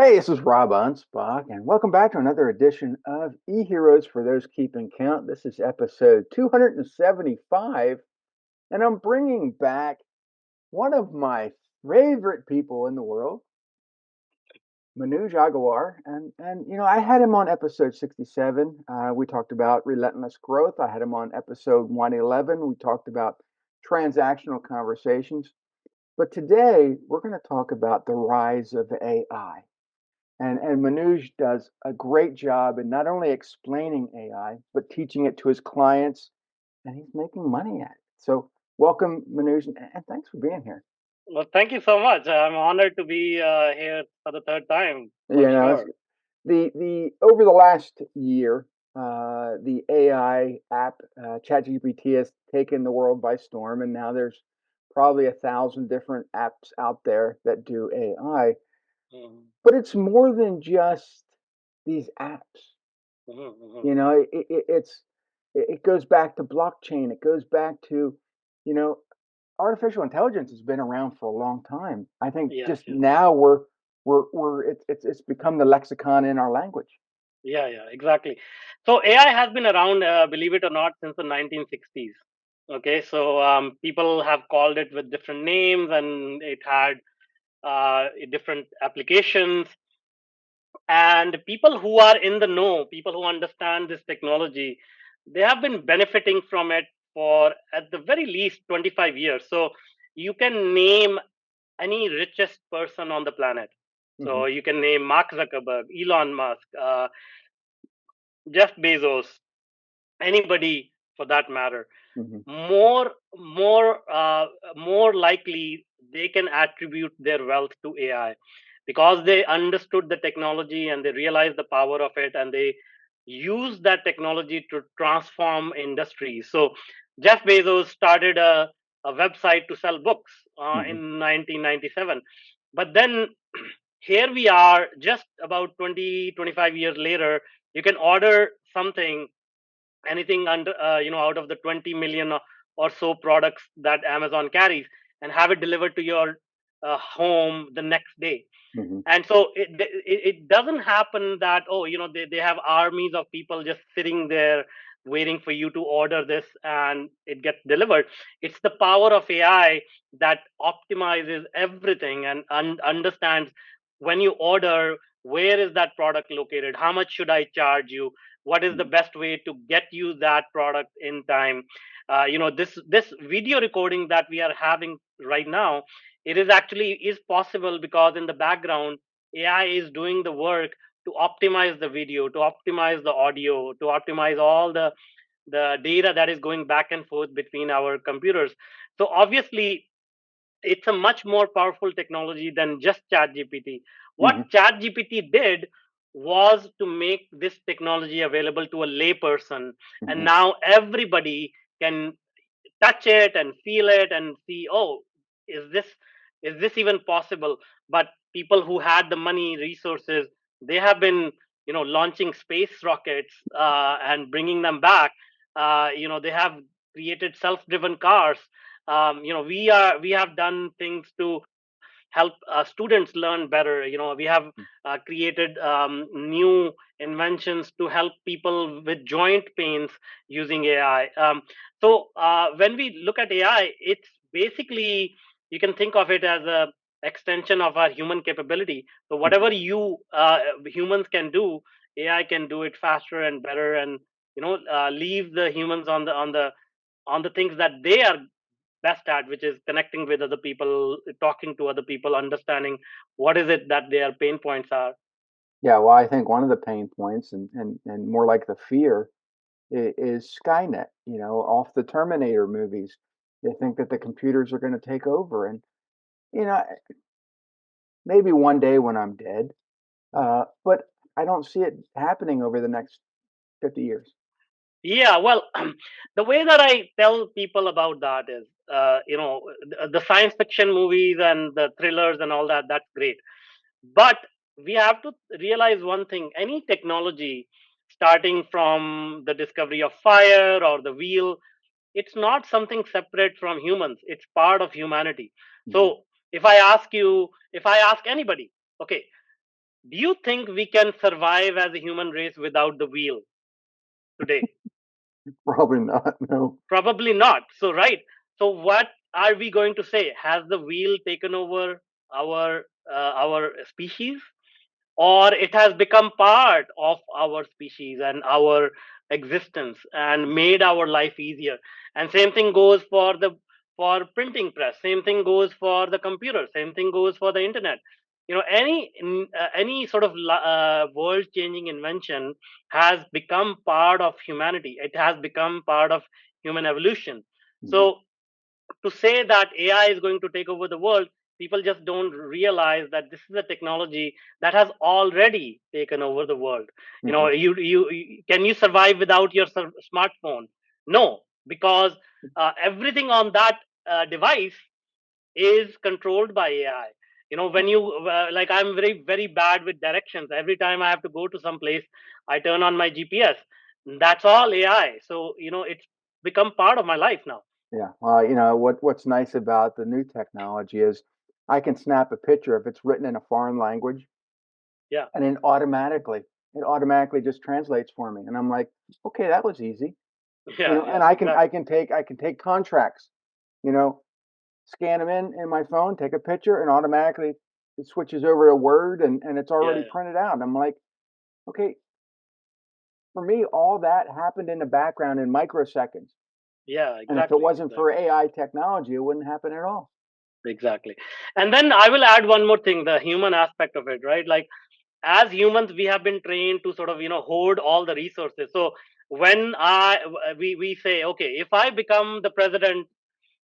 Hey, this is Rob Anspach, and welcome back to another edition of eHeroes for those keeping count. This is episode 275, and I'm bringing back one of my favorite people in the world, Manuj Aggarwal, and I had him on episode 67. We talked about relentless growth. I had him on episode 111. We talked about transactional conversations. But today we're going to talk about the rise of AI. And Manuj does a great job in not only explaining AI, but teaching it to his clients, and he's making money at it. So welcome, Manuj, and thanks for being here. Well, thank you so much. I'm honored to be here for the third time, You for know, sure. the over the last year, the AI app ChatGPT has taken the world by storm, and now there's probably 1,000 different apps out there that do AI. Mhm, But it's more than just these apps. mhm, mhm. You know, it goes back to blockchain. It goes back to, you know, artificial intelligence has been around for a long time. I think Yes, just yes. now we're it's become the lexicon in our language. Yeah, yeah, exactly. So AI has been around, believe it or not, since the 1960s. Okay, so people have called it with different names, and it had different applications. And people who are in the know, people who understand this technology, they have been benefiting from it for at the very least 25 years. So you can name any richest person on the planet. Hmm. So you can name Mark Zuckerberg, Elon Musk, Jeff Bezos, anybody for that matter. Hmm. More likely they can attribute their wealth to AI because they understood the technology and they realized the power of it, and they use that technology to transform industries. So Jeff Bezos started a website to sell books Hmm. in 1997, but then here we are just about 20-25 years later. You can order something, anything under out of the 20 million or so products that Amazon carries, and have it delivered to your home the next day. Hmm. And so it doesn't happen that, oh, they have armies of people just sitting there waiting for you to order this and it gets delivered. It's the power of AI that optimizes everything and understands when you order, where is that product located, how much should I charge you, what is the best way to get you that product in time. This video recording that we are having right now, it is actually is possible because in the background AI is doing the work to optimize the video, to optimize the audio, to optimize all the data that is going back and forth between our computers. So obviously it's a much more powerful technology than just ChatGPT. What Hmm. ChatGPT did was to make this technology available to a layperson, and Hmm. now everybody can touch it and feel it and see, oh, is this is this even possible? But people who had the money, resources, they have been launching space rockets and bringing them back. They have created self-driven cars. We have done things to help students learn better. We have created new inventions to help people with joint pains using AI. So when we look at AI, it's basically, you can think of it as a extension of our human capability. So Hmm. whatever humans can do, AI can do it faster and better, and leave the humans on the things that they are best at, which is connecting with other people, talking to other people, understanding what is it that their pain points are. Yeah, well, I think one of the pain points and more like the fear is Skynet. Off the Terminator movies, they think that the computers are going to take over, and you know, maybe one day when I'm dead. But I don't see it happening over the next 50 years. Yeah, well, the way that I tell people about that is, the science fiction movies and the thrillers and all that, that's great. But we have to realize one thing: any technology, starting from the discovery of fire or the wheel, it's not something separate from humans, it's part of humanity. Mhm. So if I ask anybody, okay, Do you think we can survive as a human race without the wheel today? Probably not. No. Probably not. So, right. So, what are we going to say? Has the wheel taken over our species, or it has become part of our species and our existence and made our life easier? And same thing goes for printing press. Same thing goes for the computer. Same thing goes for the internet. Any sort of world changing invention has become part of humanity. It has become part of human evolution. Hmm. So to say that AI is going to take over the world, people just don't realize that this is a technology that has already taken over the world. Hmm. Can you survive without your smartphone? No, because everything on that device is controlled by AI. When you like, I'm very very bad with directions. Every time I have to go to some place, I turn on my GPS. That's all AI. So it's become part of my life now. Yeah. Well, what's nice about the new technology is I can snap a picture if it's written in a foreign language, Yeah. and then it automatically just translates for me, and I'm like, okay, that was easy. Yeah, And yeah, I can take contracts, you know, scan them in my phone, take a picture, and automatically it switches over to Word, and it's already yeah, printed out. And I'm like, okay, for me, all that happened in the background in microseconds. yeah, And if it exactly, wasn't for exactly, AI technology, it wouldn't happen at all. exactly. And then I will add one more thing, the human aspect of it, right? Like, as humans, we have been trained to sort of hoard all the resources. So when we say, okay, if I become the president,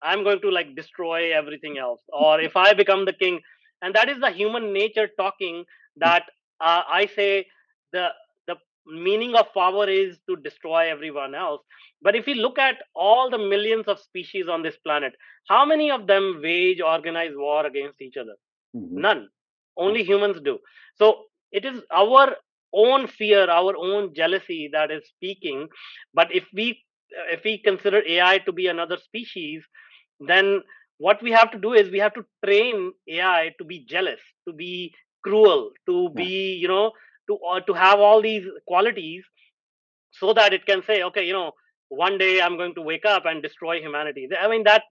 I'm going to like destroy everything else. Or if I become the king, and that is the human nature talking, that I say the the meaning of power is to destroy everyone else. But if you look at all the millions of species on this planet, how many of them wage organized war against each other? Hmm. None. Only humans do. So it is our own fear, our own jealousy that is speaking. But if we consider AI to be another species, then what we have to do is we have to train AI to be jealous, to be cruel, to Yeah, be to have all these qualities, so that it can say, okay, one day I'm going to wake up and destroy humanity. I mean, that's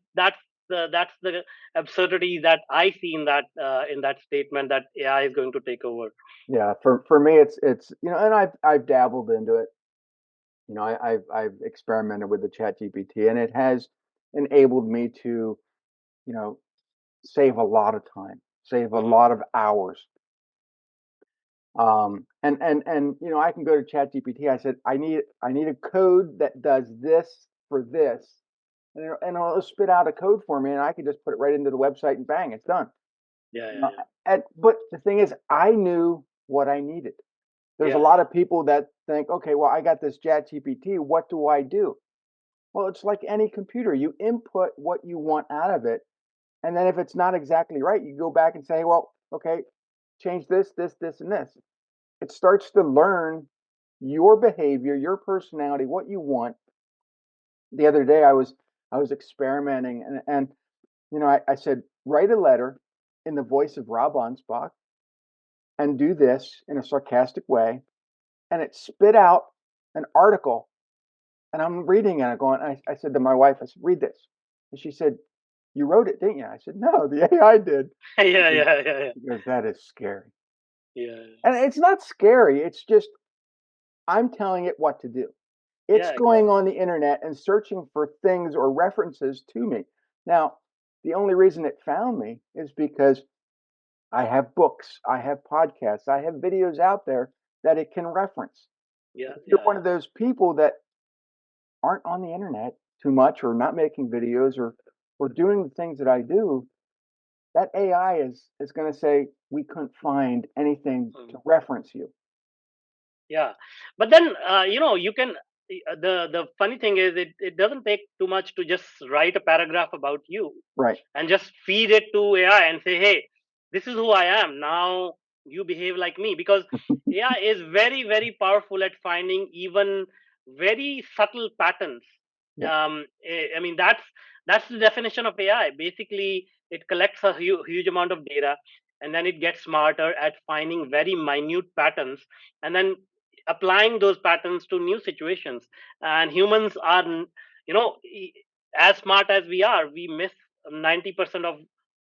the absurdity that I see in that statement, that AI is going to take over. yeah. For me, it's and I've dabbled into it. I've experimented with the Chat GPT, and it has enabled me to, you know, save a lot of time, save a Hmm. lot of hours. And I can go to ChatGPT. I said I need a code that does this for this, and it'll spit out a code for me, and I can just put it right into the website, and bang, it's done. Yeah, You yeah, know, but the thing is, I knew what I needed. There's a yeah, lot yeah, of people that think, okay, well, I got this ChatGPT. What do I do? Well, it's like any computer. You input what you want out of it, and then if it's not exactly right, you go back and say, well, okay, change this, this, this, and this. It starts to learn your behavior, your personality, what you want. The other day I was experimenting, and I said, write a letter in the voice of Rob Anspach and do this in a sarcastic way. And it spit out an article, and I'm reading it and going, I said to my wife, I said, read this. And she said, you wrote it, didn't you? I said, no, the AI did. yeah, Because, yeah, yeah, yeah, because that is scary. yeah, And it's not scary. It's just I'm telling it what to do. It's yeah, going exactly. on the internet and searching for things or references to me. Now, the only reason it found me is because I have books, I have podcasts, I have videos out there that it can reference. Yeah, If you're yeah, one of yeah, those people that aren't on the internet too much or not making videos or doing the things that I do, that AI is going to say we couldn't find anything mm, to reference you. yeah. But then you can. The funny thing is, it doesn't take too much to just write a paragraph about you Right. and just feed it to AI and say, hey, this is who I am. Now you behave like me. Because AI is very, very powerful at finding even very subtle patterns. Yeah. I mean, that's the definition of AI. Basically, it collects a huge amount of data. and then it gets smarter at finding very minute patterns, and then applying those patterns to new situations. And humans are, you know, as smart as we are, we miss 90%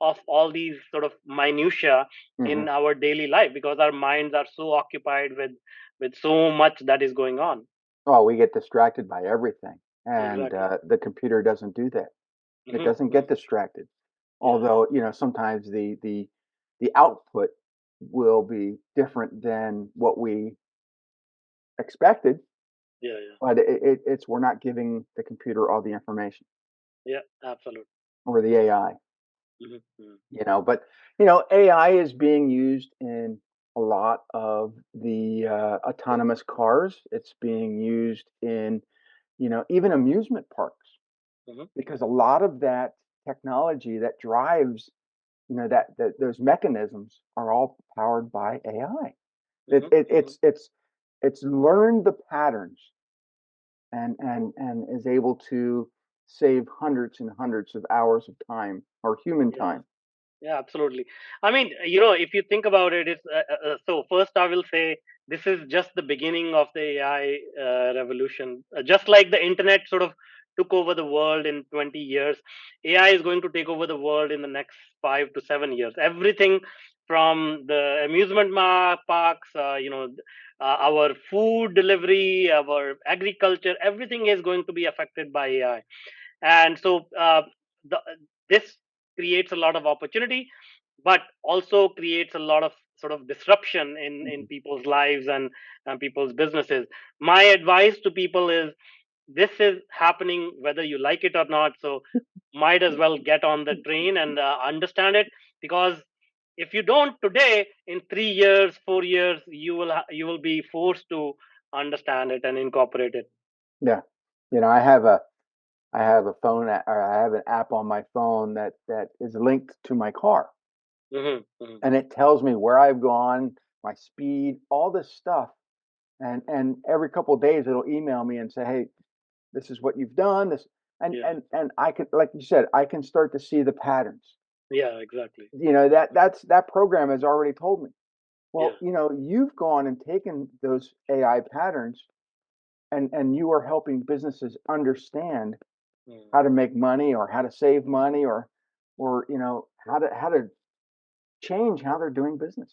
of all these sort of minutia Hmm. in our daily life, because our minds are so occupied with so much that is going on. Well, we get distracted by everything, and Exactly. the computer doesn't do that. It Hmm. doesn't get Hmm. distracted. Yeah, yeah, Although, sometimes the output will be different than what we expected, yeah, yeah, but it's we're not giving the computer all the information yeah. Absolutely. or the AI. Hmm. Hmm. But AI is being used in a lot of the autonomous cars. It's being used in even amusement parks, Hmm. because a lot of that technology that drives that those mechanisms are all powered by AI. It, Hmm. it Hmm. it's learned the patterns, and is able to save hundreds and hundreds of hours of time, or human Yeah. time. Yeah, absolutely. I mean, if you think about it, it's so. First, I will say this is just the beginning of the AI revolution. Just like the internet sort of took over the world in 20 years, AI is going to take over the world in the next 5 to 7 years. Everything from the amusement parks, our food delivery, our agriculture, everything is going to be affected by AI. And so the, this creates a lot of opportunity, but also creates a lot of sort of disruption in Mhm. people's lives and people's businesses. My advice to people is, this is happening whether you like it or not, so might as well get on the train and understand it, because if you don't today, in 3 years, 4 years, you will be forced to understand it and incorporate it. Yeah, I have a phone or I have an app on my phone that is linked to my car, Hmm. Hmm. and it tells me where I've gone, my speed, all this stuff, and every couple of days it'll email me and say, hey, this is what you've done, this, and Yeah, and I can, like you said, I can start to see the patterns. yeah, exactly. That program has already told me, Yeah. well, you've gone and taken those AI patterns, and you are helping businesses understand Mm. how to make money, or how to save money, or how to change how they're doing business.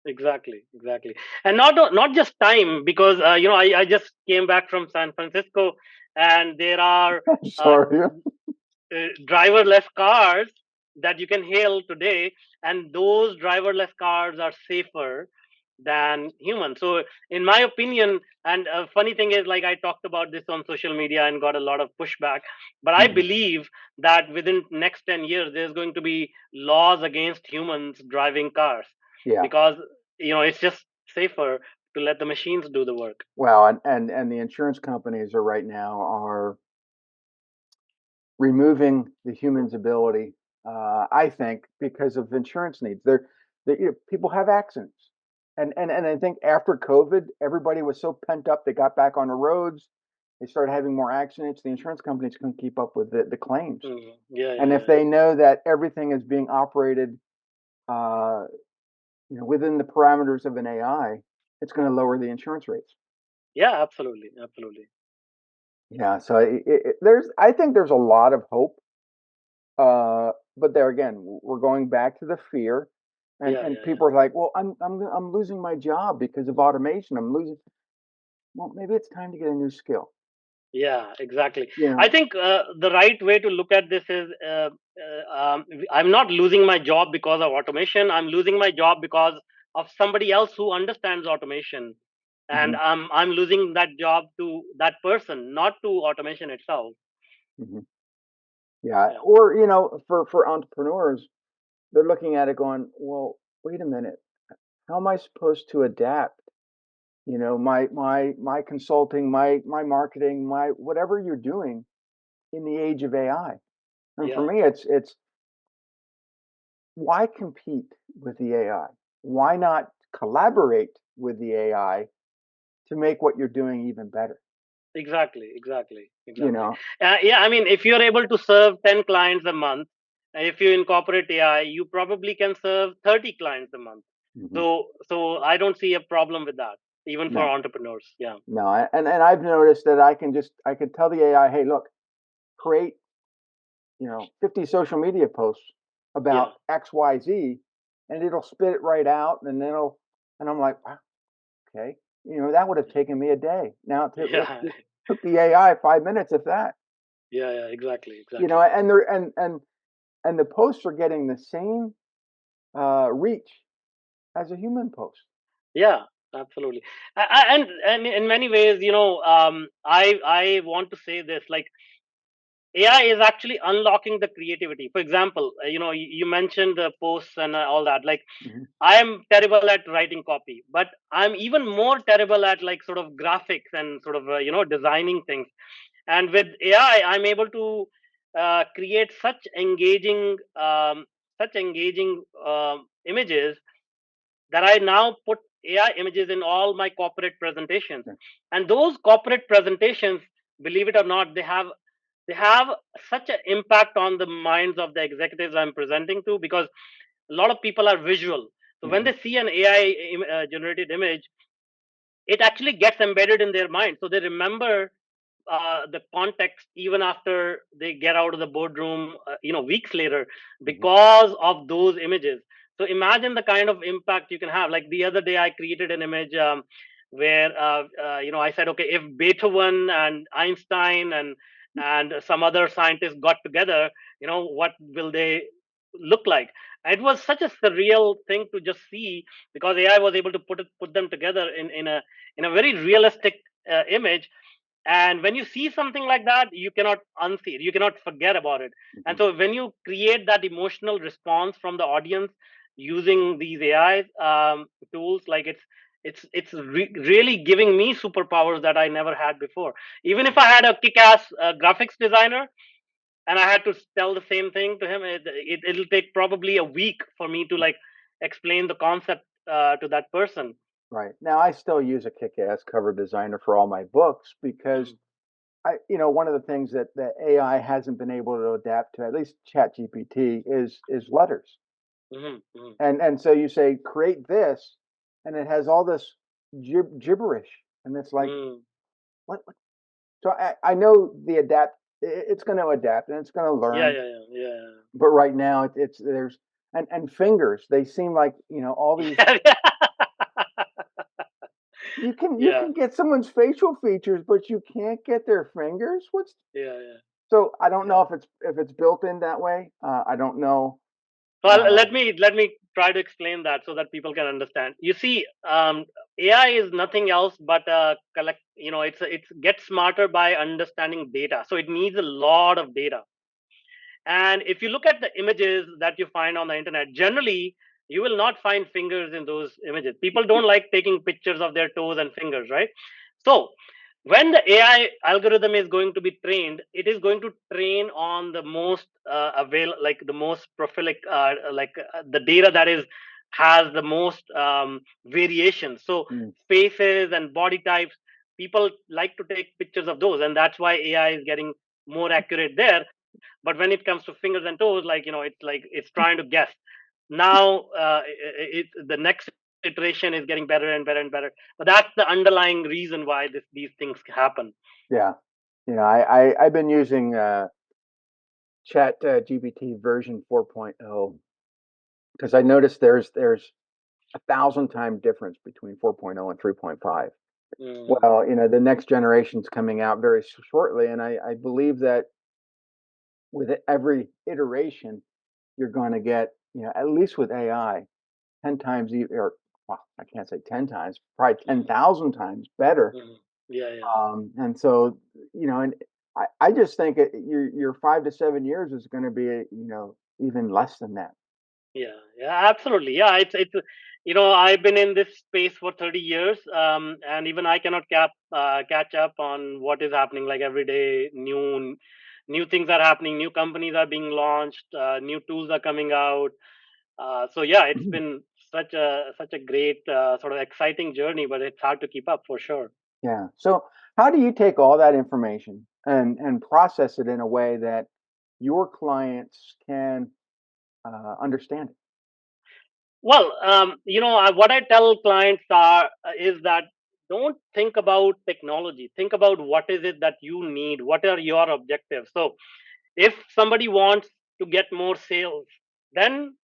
Exactly, exactly, and not just time, because I just came back from San Francisco, and there are uh, Sorry. driverless cars that you can hail today, and those driverless cars are safer than humans. So, in my opinion, and funny thing is, like, I talked about this on social media and got a lot of pushback, but I Mhm. believe that within next 10 years, there's going to be laws against humans driving cars, Yeah. because it's just safer to let the machines do the work. Well, and the insurance companies are right now are removing the human's ability, I think, because of insurance needs. People have accidents, and I think after COVID, everybody was so pent up. They got back on the roads. They started having more accidents. The insurance companies couldn't keep up with the claims. Mhm. Yeah, yeah, And if yeah, they know that everything is being operated, uh, within the parameters of an AI, it's going to lower the insurance rates. yeah. Absolutely, absolutely. Yeah. So I think there's a lot of hope. But there again, we're going back to the fear, and Yeah, and yeah, yeah. people are like, well, I'm losing my job because of automation. I'm losing. Well, maybe it's time to get a new skill. Yeah, exactly. You I know. think the right way to look at this is, I'm not losing my job because of automation. I'm losing my job because of somebody else who understands automation, and Hmm. I'm losing that job to that person, not to automation itself. Hmm. Yeah. Yeah. Or for entrepreneurs, they're looking at it going, well, wait a minute, how am I supposed to adapt? My consulting, my marketing, my whatever you're doing in the age of AI. And for Yeah. me, it's why compete with the AI? Why not collaborate with the AI to make what you're doing even better? Exactly, exactly, You exactly. know? Yeah, I mean, if you're able to serve 10 clients a month, if you incorporate AI, you probably can serve 30 clients a month. Hmm. So I don't see a problem with that, even for No, entrepreneurs. Yeah, no, and I've noticed that I can tell the AI, hey, look, create 50 social media posts yeah, about X Y Z, and it'll spit it right out, and then it'll and I'm like, wow, okay, that would have taken me a day. Now yeah, it took the AI 5 minutes, if that. yeah, yeah. Exactly, exactly. And they're and the posts are getting the same reach as a human post. Yeah, absolutely. And in many ways, I want to say this, like, AI is actually unlocking the creativity. For example, you mentioned the posts and all that. Like, Hmm. I am terrible at writing copy, but I'm even more terrible at, like, sort of graphics and sort of designing things. And with AI, I'm able to create such engaging images that I now put AI images in all my corporate presentations. Yeah. And those corporate presentations, believe it or not, they have such an impact on the minds of the executives I'm presenting to, because a lot of people are visual. So when Hmm. they see an AI generated image, it actually gets embedded in their mind. So they remember the context even after they get out of the boardroom, weeks later, Hmm. because of those images. So imagine the kind of impact you can have. Like the other day, I created an image where I said, okay, if Beethoven and Einstein and some other scientists got together, what will they look like? It was such a surreal thing to just see, because AI was able to put them together in a very realistic image. And when you see something like that, you cannot unsee it, you cannot forget about it. Hmm. And so when you create that emotional response from the audience using these AI tools, like, it's really giving me superpowers that I never had before. Even if I had a kick-ass graphics designer and I had to tell the same thing to him, it'll take probably a week for me to, like, explain the concept to that person. Right. Now, I still use a kick-ass cover designer for all my books because Mhm, one of the things that the AI hasn't been able to adapt to, at least ChatGPT, is letters. mhm, mhm. And so you say create this, and it has all this gibberish, and it's like Mm. what? So I know it's going to adapt and it's going to Yeah, learn, yeah, yeah, yeah. but right now it's there's and fingers. They seem like all these. Yeah, yeah. You Yeah, can get someone's facial features, but you can't get their fingers. What's yeah, yeah, So I don't know yeah. if it's built in that way. I don't know. So Uh, let me try to explain that so that people can understand. You see, AI is nothing else but a collect. It's gets smarter by understanding data. So it needs a lot of data. And if you look at the images that you find on the internet, generally you will not find fingers in those images. People don't like taking pictures of their toes and fingers, right? So when the AI algorithm is going to be trained, it is going to train on the most like the most prolific, the data that is has the most variations. So mm, faces and body types, people like to take pictures of those, and that's why AI is getting more accurate there. But when it comes to fingers and toes, like, it's like it's trying to guess. Now the next iteration is getting better and better and better. But that's the underlying reason why these things happen. yeah, I've been using Chat GPT version 4.0 because I noticed there's 1,000 time difference between 4.0 and 3.5. Mm, Well, the next generation's coming out very shortly, and I believe that with every iteration, you're going to get, at least with AI, 10 times, or well, I can't say 10 times, probably mm, 10,000 times better. mm. Yeah, yeah, And so, and I just think your 5 to 7 years is going to be, even less than that. yeah, yeah. Absolutely, yeah. I've been in this space for 30 years, and even I cannot catch up on what is happening. Like every day, new things are happening. New companies are being launched. New tools are coming out. So yeah, it's Mhm. been such a great sort of exciting journey, but it's hard to keep up for sure. Yeah. So, how do you take all that information and process it in a way that your clients can understand it. Well, what I tell clients is that don't think about technology. Think about what is it that you need. What are your objectives? So, if somebody wants to get more sales, then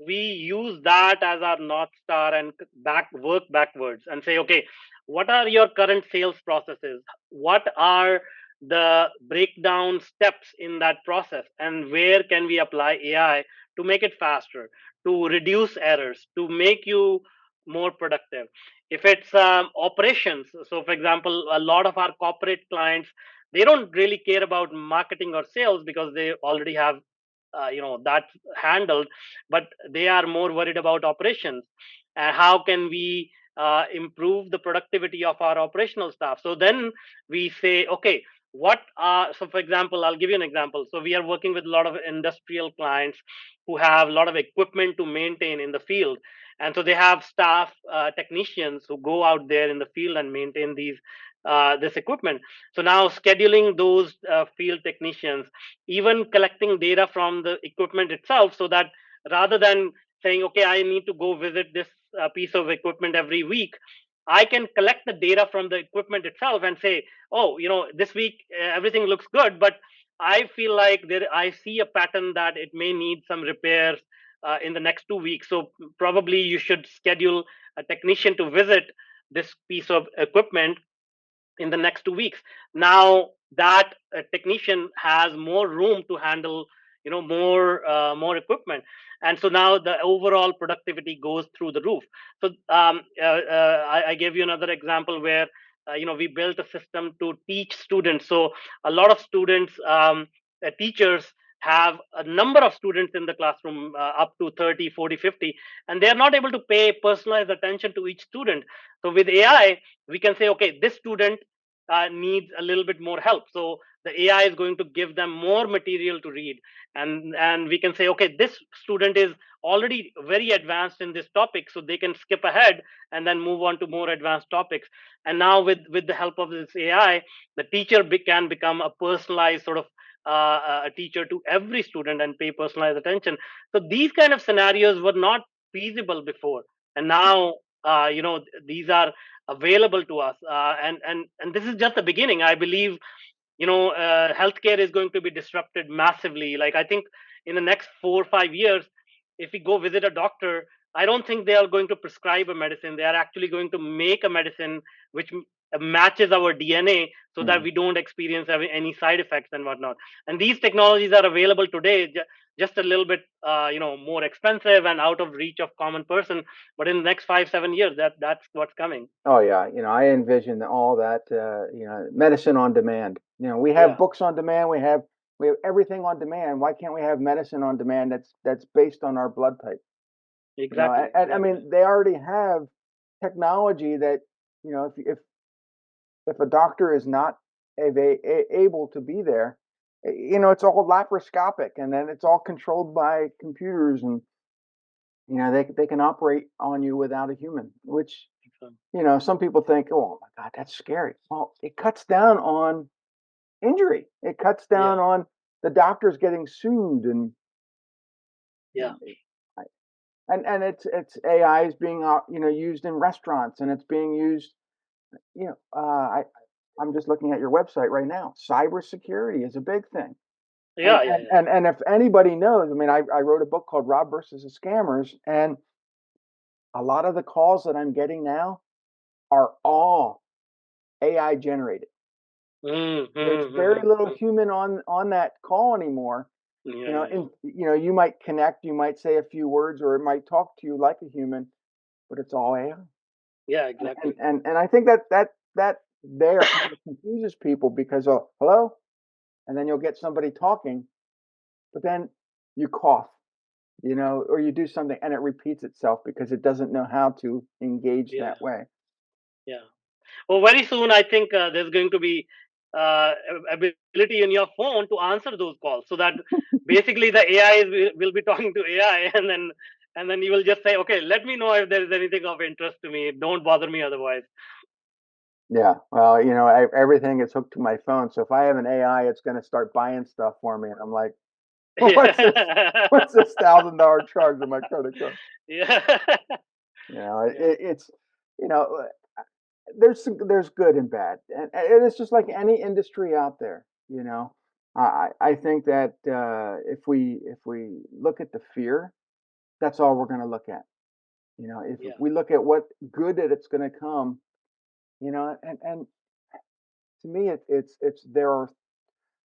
we use that as our north star and work backwards and say, okay, what are your current sales processes? What are the breakdown steps in that process, and where can we apply AI to make it faster, to reduce errors, to make you more productive? If it's operations, so for example, a lot of our corporate clients, they don't really care about marketing or sales because they already have that handled, but they are more worried about operations and how can we improve the productivity of our operational staff. So then we say, okay, what are, so for example, I'll give you an example. So we are working with a lot of industrial clients who have a lot of equipment to maintain in the field, and so they have staff technicians who go out there in the field and maintain this equipment. So now scheduling those field technicians, even collecting data from the equipment itself, so that rather than saying, okay, I need to go visit this piece of equipment every week, I can collect the data from the equipment itself and say, oh, this week everything looks good, but I feel like I see a pattern that it may need some repairs in the next 2 weeks. So probably you should schedule a technician to visit this piece of equipment in the next 2 weeks. Now that technician has more room to handle, more equipment, and so now the overall productivity goes through the roof. So I gave you another example where we built a system to teach students. So a lot of students, teachers have a number of students in the classroom, up to 30, 40, 50, and they are not able to pay personalized attention to each student. So with AI, we can say, okay, this student needs a little bit more help. So the AI is going to give them more material to read, and we can say, okay, this student is already very advanced in this topic, so they can skip ahead and then move on to more advanced topics. And now with the help of this AI, the teacher can become a personalized sort of a teacher to every student and pay personalized attention. So these kind of scenarios were not feasible before, and now these are available to us, and this is just the beginning. I believe healthcare is going to be disrupted massively. Like, I think in the next 4 or 5 years, if we go visit a doctor, I don't think they are going to prescribe a medicine. They are actually going to make a medicine which matches our DNA, so that Mhm. we don't experience any side effects and whatnot. And these technologies are available today, just a little bit more expensive and out of reach of common person. But in the next 5 7 years, that's what's coming. Oh yeah, I envision all that. Medicine on demand. We have Yeah, books on demand. We have everything on demand. Why can't we have medicine on demand that's based on our blood type? exactly, And I exactly. mean, they already have technology that if a doctor is not able to be there, it's all laparoscopic, and then it's all controlled by computers, and they can operate on you without a human, which So, some people think, oh my God, that's scary. Well, it cuts down on injury. It cuts yeah, down on the doctors getting sued, and you yeah, know, and it's AI is being used in restaurants, and it's being used. I'm just looking at your website right now. Cybersecurity is a big thing, and yeah, yeah, and yeah. and, and if anybody knows, I mean, I wrote a book called Rob versus the Scammers, and a lot of the calls that I'm getting now are all AI generated. There's very little Mm. human on that call anymore. Yeah, yeah, yeah. And you might connect, you might say a few words, or it might talk to you like a human, but it's all AI. Yeah, And exactly. I think that there kind of confuses people because hello, and then you'll get somebody talking, but then you cough, or you do something and it repeats itself because it doesn't know how to engage Yeah, that way. yeah. Well, very soon, I think there's going to be ability in your phone to answer those calls, so that basically the AI will be talking to AI, and then you will just say, okay, let me know if there is anything of interest to me. Don't bother me otherwise. Yeah, well, everything is hooked to my phone. So if I have an AI, it's going to start buying stuff for me, and I'm like, What's this? Yeah. What's this $1,000 charge on my credit card? Yeah. You know, Yeah. it's you know there's good and bad, and it's just like any industry out there. You know, I think that if we look at the fear, that's all we're going to look at. You know, if Yeah. we look at what good that it's going to come, and to me,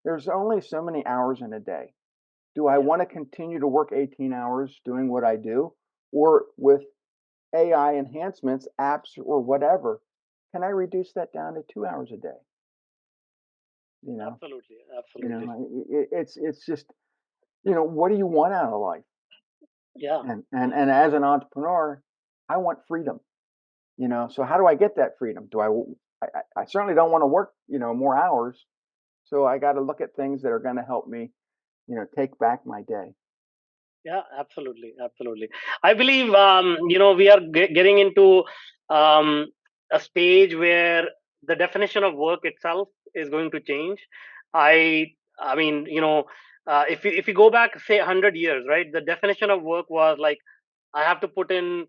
there's only so many hours in a day. Do I Yeah. want to continue to work 18 hours doing what I do, or with AI enhancements, apps, or whatever, can I reduce that down to 2 hours a day? You know, Absolutely. Absolutely. it's just what do you want out of life? Yeah. And as an entrepreneur, I want freedom. So how do I get that freedom? I certainly don't want to work more hours. So I got to look at things that are going to help me take back my day. Yeah, absolutely, absolutely. I believe we are getting into um, a stage where the definition of work itself is going to change. I I mean, if you go back say 100 years, right? The definition of work was like I have to put in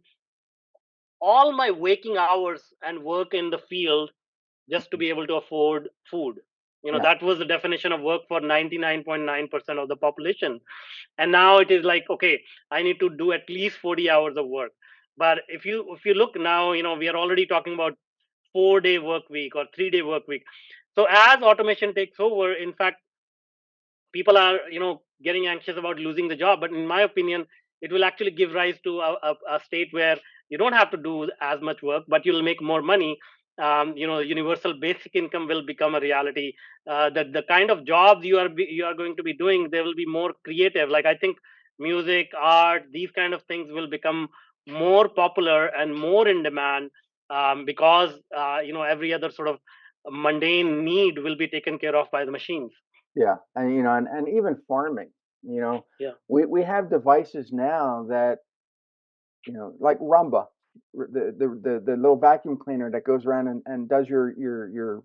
all my waking hours and work in the field just to be able to afford food. Yeah, That was the definition of work for 99.9% of the population. And now it is like, okay, I need to do at least 40 hours of work. But if you look now, we are already talking about 4-day work week or 3-day work week. So as automation takes over, in fact, people are getting anxious about losing the job, but in my opinion it will actually give rise to a state where you don't have to do as much work but you'll make more money. Universal basic income will become a reality. The kind of jobs you are going to be doing, they will be more creative. Like I think music, art, these kind of things will become more popular and more in demand, because every other sort of mundane need will be taken care of by the machines. yeah, and even farming. You know, Yeah. we have devices now that like Rumba, the little vacuum cleaner that goes around and does your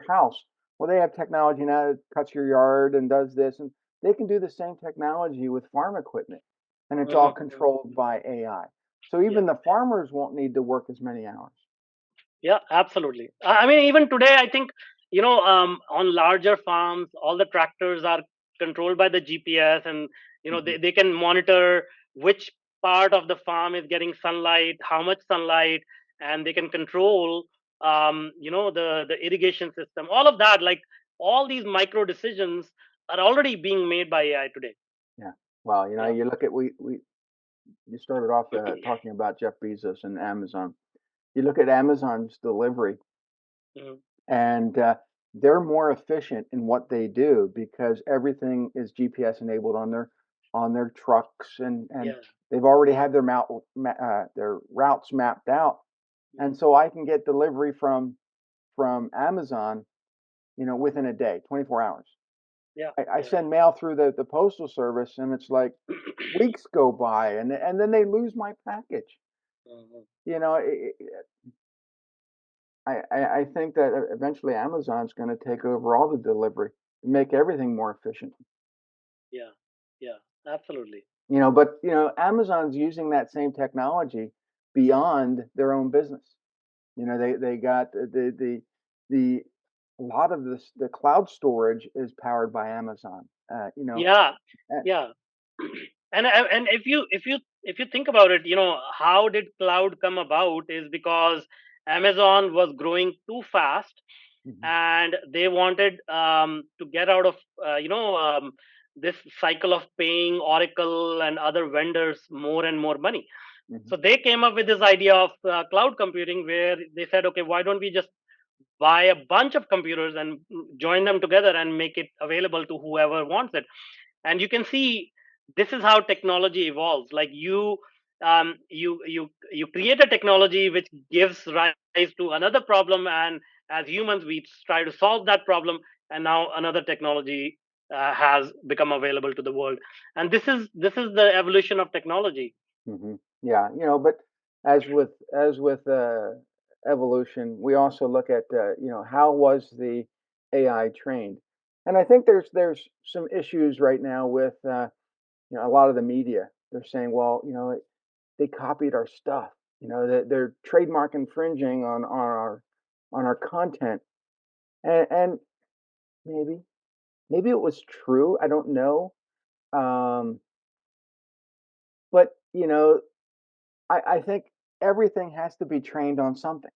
house. Well, they have technology now that cuts your yard and does this, and they can do the same technology with farm equipment, and it's all Mhm, mhm. controlled by AI. So Yeah, even the farmers won't need to work as many hours. yeah, absolutely. I mean, even today, I think on larger farms, all the tractors are controlled by the GPS, and Hmm. they can monitor which part of the farm is getting sunlight, how much sunlight, and they can control the irrigation system. All of that, like all these micro decisions, are already being made by AI today. Yeah. Well, Yeah. you look at we you started off talking about Jeff Bezos and Amazon. You look at Amazon's delivery, Mhm. and they're more efficient in what they do because everything is GPS enabled on their trucks, and Yeah. they've already had their routes mapped out, and Mhm. so I can get delivery from Amazon, within a day, 24 hours. Yeah. I Yeah. send mail through the postal service, and it's like weeks go by, and then they lose my package. Mhm. You know, I think that eventually Amazon's going to take over all the delivery and make everything more efficient. Yeah. Yeah. Absolutely. But Amazon's using that same technology beyond their own business. They got the a lot of the cloud storage is powered by Amazon. Yeah, uh, yeah. And if you think about it, how did cloud come about is because Amazon was growing too fast, mhm, and they wanted to get out of this cycle of paying Oracle and other vendors more and more money. mhm, So they came up with this idea of cloud computing, where they said, okay, why don't we just buy a bunch of computers and join them together and make it available to whoever wants it. And you can see this is how technology evolves. Like you create a technology which gives rise to another problem, and as humans we try to solve that problem, and now another technology has become available to the world. And this is the evolution of technology. mhm. Yeah, but as with evolution, we also look at how was the AI trained. And I think there's some issues right now with a lot of the media. They're saying, well, they copied our stuff. They're trademark infringing on our content, and maybe maybe it was true. I don't know. Um, but I think everything has to be trained on something.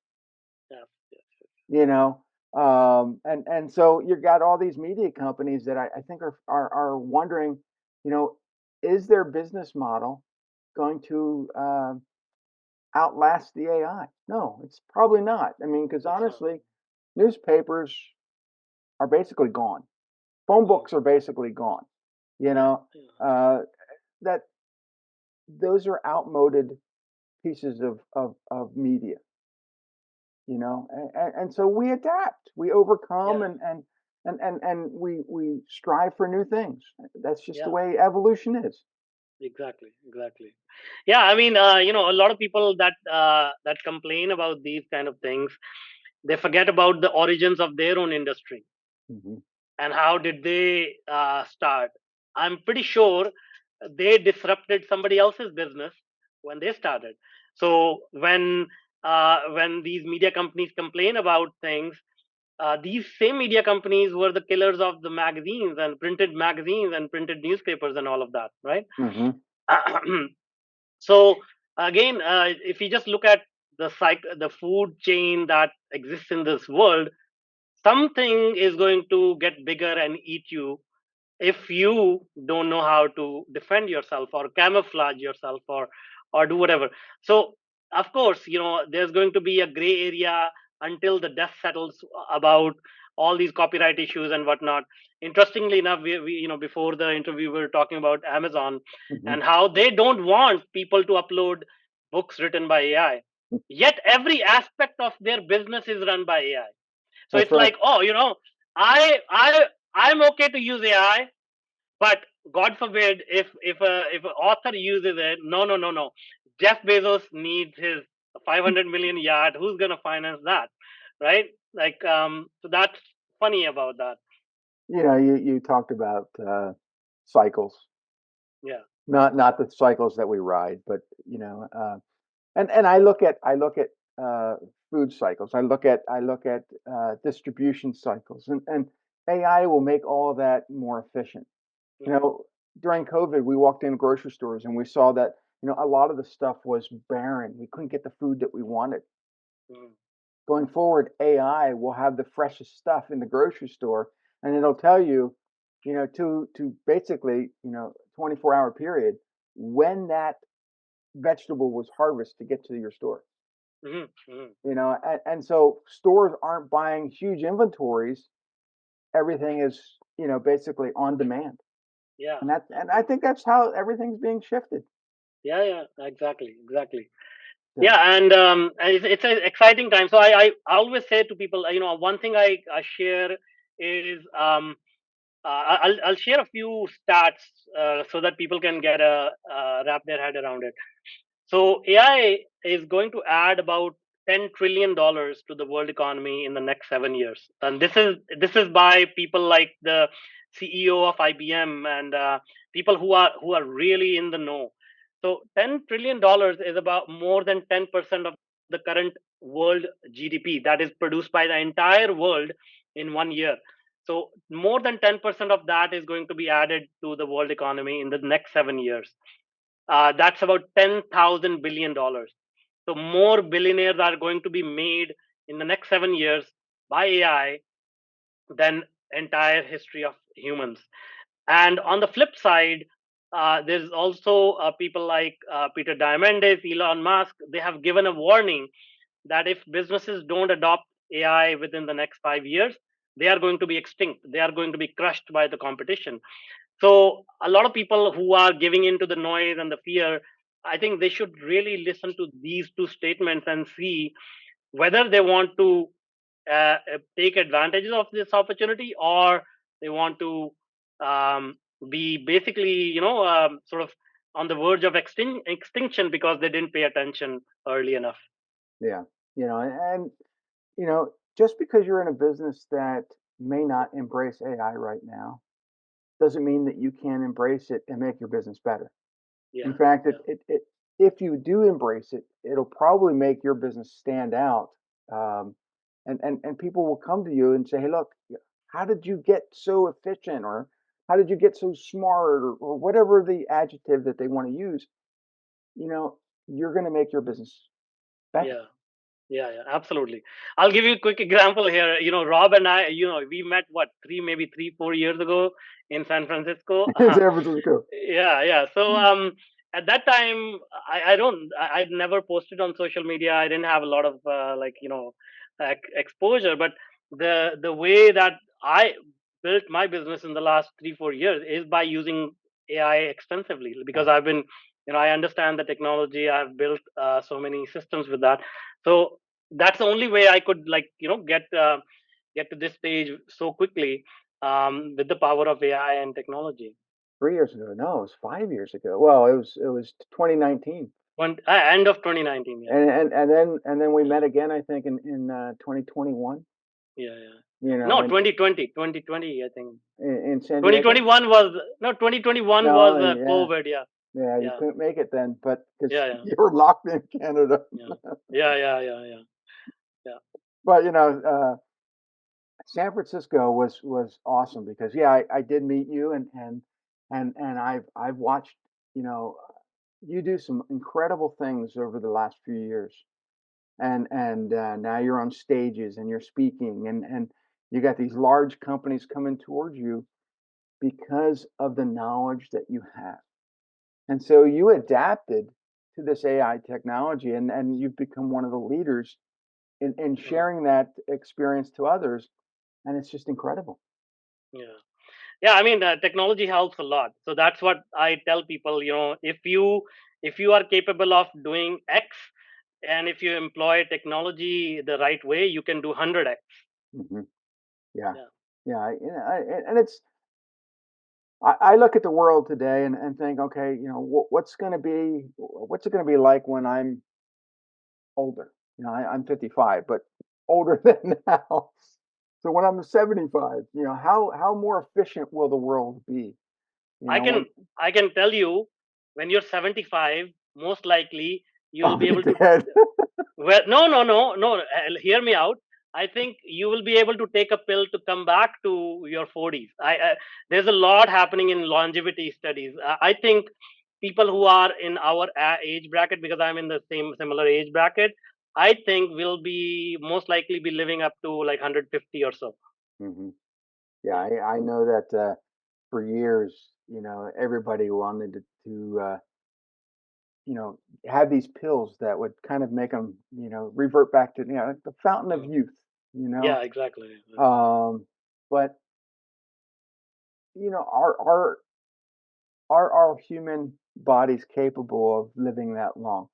Yeah, yes, You know, and so you got all these media companies that I think are wondering, you know, is their business model going to outlast the AI? No, it's probably not. I mean, because it's not. honestly, newspapers are basically gone. Phone Mm. books are basically gone. You Yeah, know, yeah, uh, that those are outmoded pieces of media. And so we adapt, we overcome, yeah, and we strive for new things. That's just the yeah. way evolution is. Exactly, exactly. Yeah, I mean, a lot of people that complain about these kind of things, they forget about the origins of their own industry Hmm. and how did they start. I'm pretty sure they disrupted somebody else's business when they started. So when these media companies complain about things, these same media companies were the killers of the magazines and printed newspapers and all of that, right? Hmm. So again, if you just look at the food chain that exists in this world, something is going to get bigger and eat you if you don't know how to defend yourself or camouflage yourself or do whatever. So of course, there's going to be a gray area until the dust settles about all these copyright issues and whatnot. Interestingly enough, we before the interview we were talking about Amazon Hmm. and how they don't want people to upload books written by AI, yet every aspect of their business is run by AI. So That's it's right. like, oh, I'm okay to use AI, but God forbid if an author uses it, no, no, no, no. Jeff Bezos needs his 500 million yacht. Who's gonna finance that, right? Like, so that's funny about that. You talked about cycles, Yeah. not the cycles that we ride, but and I look at uh, food cycles. I look at distribution cycles, and AI will make all of that more efficient. You Mm-hmm. know, during COVID, we walked in grocery stores and we saw that a lot of the stuff was barren. We couldn't get the food that we wanted. Mm-hmm. Going forward, AI will have the freshest stuff in the grocery store, and it'll tell you, to basically, 24-hour period when that vegetable was harvested to get to your store. Mm-hmm. And so stores aren't buying huge inventories. Everything is, basically on demand. Yeah. And I think that's how everything's being shifted. Yeah. Yeah. Exactly. Exactly. Yeah, So, and it's an exciting time. So I always say to people, one thing I share is I'll share a few stats so that people can get a wrap their head around it. So AI is going to add about $10 trillion to the world economy in the next 7 years, and this is by people like the CEO of IBM and people who are really in the know. So $10 trillion is about more than 10% of the current world GDP that is produced by the entire world in 1 year. So more than 10% of that is going to be added to the world economy in the next 7 years. That's about $10,000 billion. So more billionaires are going to be made in the next 7 years by AI than entire history of humans. And on the flip side, there's also people like Peter Diamandis, Elon Musk. They have given a warning that if businesses don't adopt AI within the next 5 years, they are going to be extinct. They are going to be crushed by the competition. So a lot of people who are giving into the noise and the fear, I think they should really listen to these two statements and see whether they want to take advantages of this opportunity or they want to um, be basically, sort of on the verge of extinction because they didn't pay attention early enough. yeah, and just because you're in a business that may not embrace AI right now, doesn't mean that you can't embrace it and make your business better. In Yeah, fact, yeah, if you do embrace it, it'll probably make your business stand out. Um, and people will come to you and say, "Hey, look, how did you get so efficient?" Or "How did you get so smart?" Or whatever the adjective that they want to use. You know, you're going to make your business better. yeah. Yeah, yeah, absolutely. I'll give you a quick example here. Rob and I, we met what, maybe 3, 4 years ago in San Francisco. In San Francisco. Yeah, yeah. So at that time, I'd never posted on social media. I didn't have a lot of exposure. But the way that I built my business in the last 3, 4 years is by using AI extensively, because Yeah, I've been, I understand the technology. I've built so many systems with that. So that's the only way I could, get to this stage so quickly, with the power of AI and technology. 3 years ago. No, it was 5 years ago. Well, it was 2019. End of 2019. Yeah, And then we yeah, met again, I think, in 2021. yeah, yeah. You know, No, 2020, I think. in San Diego. 2021 was no 2021 was No, yeah, COVID. Yeah, yeah, you yeah, couldn't make it then, but because yeah, yeah, you were locked in Canada. yeah, yeah, yeah, yeah, yeah, yeah. But San Francisco was awesome because yeah, I did meet you and I've watched you know you do some incredible things over the last few years. And now you're on stages and you're speaking and you got these large companies coming towards you because of the knowledge that you have. And so you adapted to this AI technology and you've become one of the leaders in Mhm. sharing that experience to others. And it's just incredible. Yeah. Yeah, I mean, technology helps a lot. So that's what I tell people. If you are capable of doing X, and if you employ technology the right way, you can do 100X. Hmm. Yeah. Yeah, Yeah. And I look at the world today and think, okay, what's it going to be like when I'm older? I'm 55, but older than now. So when I'm 75, how more efficient will the world be? You I know, can when I can tell you, when you're 75, most likely you'll I'll be be able to. dead. Well, no, no, no, no. Hear me out. I think you will be able to take a pill to come back to your 40s. There's a lot happening in longevity studies. I think people who are in our age bracket, because I'm in the same similar age bracket, I think will be most likely be living up to like 150 or so. Hmm. Yeah, Yeah, I know that for years, everybody wanted to have these pills that would kind of make them, revert back to, the fountain of mm. youth, you know. Yeah, exactly. Um, but you know, are human bodies capable of living that long?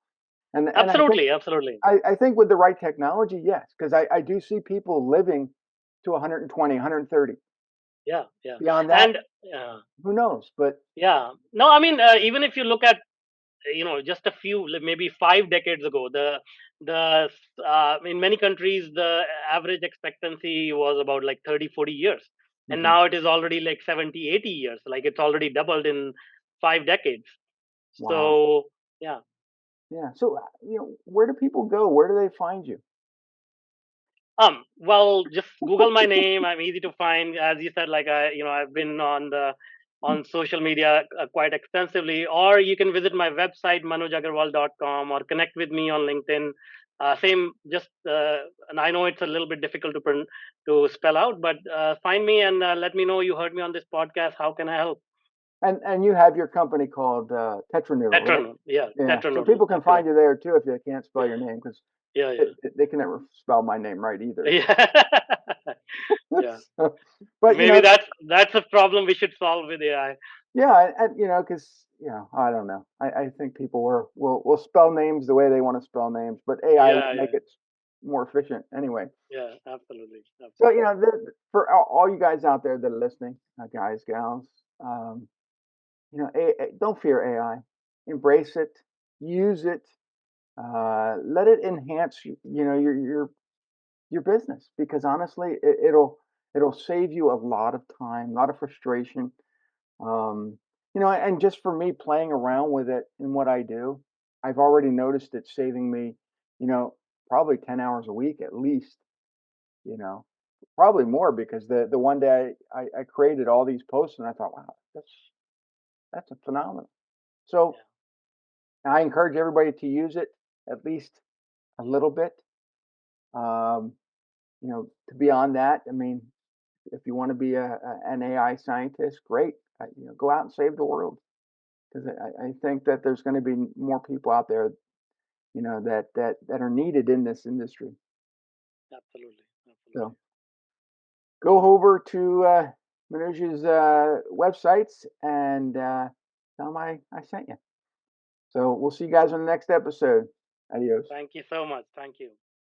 And I think Absolutely, absolutely. I think with the right technology, yes, because I do see people living to 120, 130. Yeah, yeah, Beyond that, and who knows? But yeah. No, I mean, even if you look at, just a few, like maybe 5 decades ago, in many countries the average expectancy was about like 30, 40 years, and mhm, now it is already like 70, 80 years. Like, it's already doubled in 5 decades. wow, So yeah. yeah. So where do people go? Where do they find you? Well, just Google my name. I'm easy to find, as you said. Like, I've been on social media quite extensively. Or you can visit my website, manujaggarwal.com, or connect with me on LinkedIn. Same, just and I know it's a little bit difficult to spell out, but find me and let me know you heard me on this podcast. How can I help? And you have your company called Tetranoodle, right? Tetranoodle, yeah, Yeah. So Tetranoodle, people can find correct. you there too if they can't spell your Yeah, name because yeah, they, yeah, they can never spell my name right either. yeah, yeah. So, but Maybe that's a problem we should solve with AI. yeah, and because I don't know. I think people will spell names the way they want to spell names, but AI will Yeah, make yeah, it more efficient anyway. yeah. Absolutely, So absolutely. for all you guys out there that are listening, guys, gals, um, don't fear AI. Embrace it. Use it. Let it enhance your business because honestly, It'll save you a lot of time, a lot of frustration. Um, and just for me playing around with it in what I do, I've already noticed it saving me, you know, probably 10 hours a week at least, you know, probably more because the one day I created all these posts and I thought, wow, that's a phenomenon. So Yeah, I encourage everybody to use it at least a little bit. Um, to beyond that, I mean, if you want to be an AI scientist, great. Go out and save the world because I think that there's going to be more people out there, that are needed in this industry. absolutely, absolutely. So go over to Manoj's websites and tell him I sent you. So we'll see you guys on the next episode. Adios. Thank you so much. Thank you.